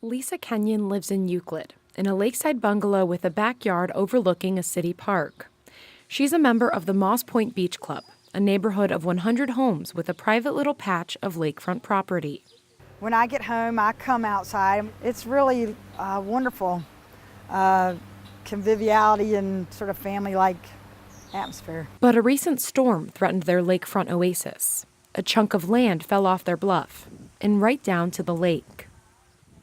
Lisa Kenyon lives in Euclid, in a lakeside bungalow with a backyard overlooking a city park. She's a member of the Moss Point Beach Club, a neighborhood of 100 homes with a private little patch of lakefront property. When I get home, I come outside. It's really wonderful conviviality and sort of family-like atmosphere. But a recent storm threatened their lakefront oasis. A chunk of land fell off their bluff and right down to the lake.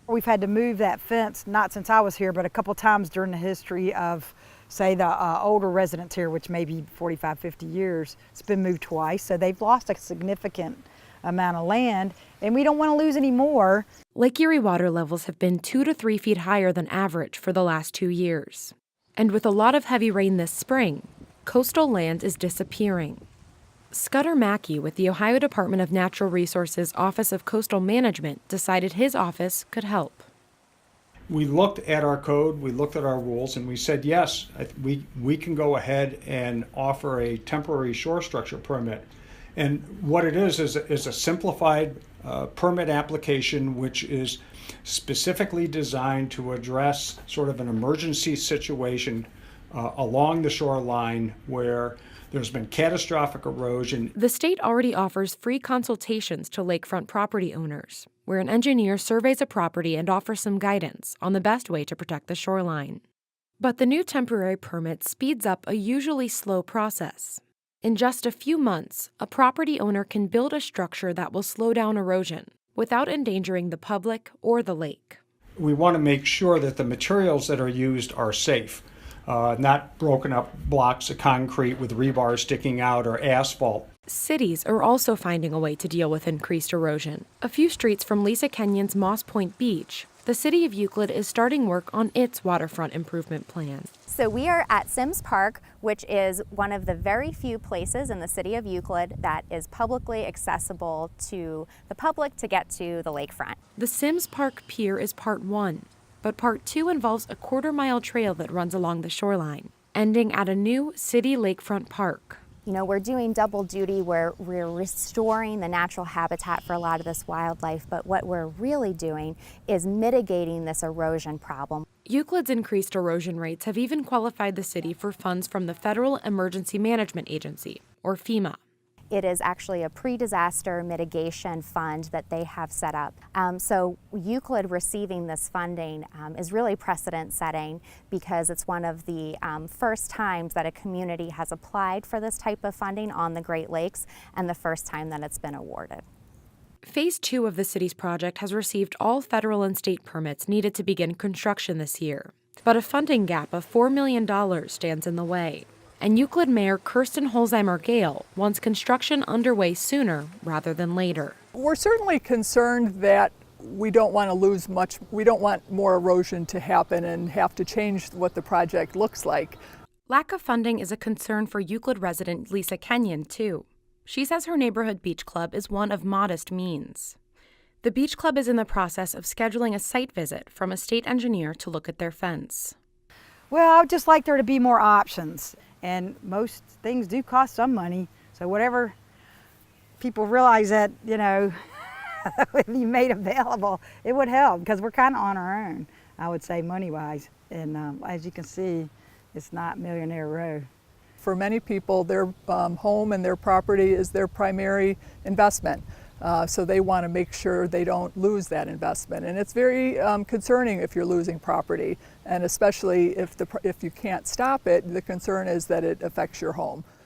We've had to move that fence, not since I was here, but a couple times during the history of, say, the older residents here, which may be 45, 50 years. It's been moved twice, so they've lost a significant amount of land, and we don't want to lose any more. Lake Erie water levels have been 2 to 3 feet higher than average for the last 2 years. And with a lot of heavy rain this spring, coastal land is disappearing. Scudder Mackey with the Ohio Department of Natural Resources Office of Coastal Management decided his office could help. We looked at our code, we looked at our rules, and we said, yes, we can go ahead and offer a temporary shore structure permit. And what it is a simplified permit application which is specifically designed to address sort of an emergency situation along the shoreline where there's been catastrophic erosion. The state already offers free consultations to lakefront property owners, where an engineer surveys a property and offers some guidance on the best way to protect the shoreline. But the new temporary permit speeds up a usually slow process. In just a few months, a property owner can build a structure that will slow down erosion without endangering the public or the lake. We want to make sure that the materials that are used are safe. Not broken up blocks of concrete with rebar sticking out or asphalt. Cities are also finding a way to deal with increased erosion. A few streets from Lisa Kenyon's Moss Point Beach, the city of Euclid is starting work on its waterfront improvement plan. So we are at Sims Park, which is one of the very few places in the city of Euclid that is publicly accessible to the public to get to the lakefront. The Sims Park Pier is part 1. But part 2 involves a quarter-mile trail that runs along the shoreline, ending at a new city lakefront park. You know, we're doing double duty where we're restoring the natural habitat for a lot of this wildlife, but what we're really doing is mitigating this erosion problem. Euclid's increased erosion rates have even qualified the city for funds from the Federal Emergency Management Agency, or FEMA. It is actually a pre-disaster mitigation fund that they have set up. So Euclid receiving this funding is really precedent-setting because it's one of the first times that a community has applied for this type of funding on the Great Lakes and the first time that it's been awarded. Phase 2 of the city's project has received all federal and state permits needed to begin construction this year. But a funding gap of $4 million stands in the way. And Euclid Mayor Kirsten Holzheimer-Gale wants construction underway sooner rather than later. We're certainly concerned that we don't want to lose much. We don't want more erosion to happen and have to change what the project looks like. Lack of funding is a concern for Euclid resident Lisa Kenyon, too. She says her neighborhood beach club is one of modest means. The beach club is in the process of scheduling a site visit from a state engineer to look at their fence. Well, I would just like there to be more options. And most things do cost some money. So whatever people realize that, you know, if you made available, it would help because we're kind of on our own, I would say, money-wise. And as you can see, it's not Millionaire Row. For many people, their home and their property is their primary investment. So they want to make sure they don't lose that investment. And it's very concerning if you're losing property, and especially if you can't stop it, the concern is that it affects your home.